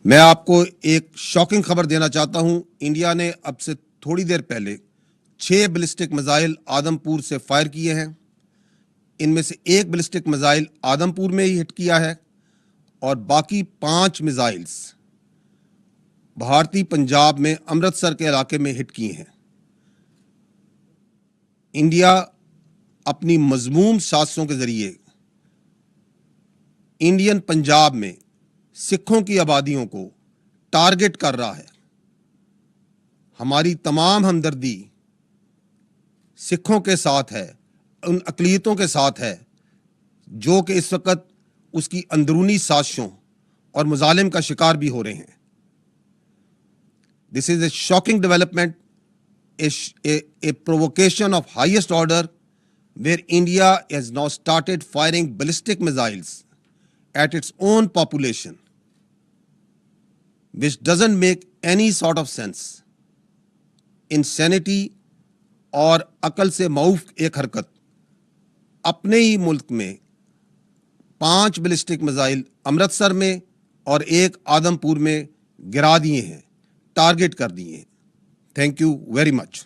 میں آپ کو ایک شاکنگ خبر دینا چاہتا ہوں. انڈیا نے اب سے تھوڑی دیر پہلے 6 بیلسٹک میزائل آدم پور سے فائر کیے ہیں. ان میں سے ایک بیلسٹک میزائل آدم پور میں ہی ہٹ کیا ہے اور باقی 5 میزائلز بھارتی پنجاب میں امرتسر کے علاقے میں ہٹ کیے ہیں. انڈیا اپنی مذموم سازشوں کے ذریعے انڈین پنجاب میں سکھوں کی آبادیوں کو ٹارگٹ کر رہا ہے. ہماری تمام ہمدردی سکھوں کے ساتھ ہے، ان اقلیتوں کے ساتھ ہے جو کہ اس وقت اس کی اندرونی سازشوں اور مظالم کا شکار بھی ہو رہے ہیں. This is a shocking development, a provocation of highest order where India has now started firing ballistic missiles at its own population, which doesn't make any sort of sense. Insanity اور عقل سے معوف ایک حرکت. اپنے ہی ملک میں 5 بیلسٹک میزائل امرتسر میں اور ایک آدم پور میں گرا دیے ہیں، ٹارگٹ کر دیے ہیں. Thank you very much.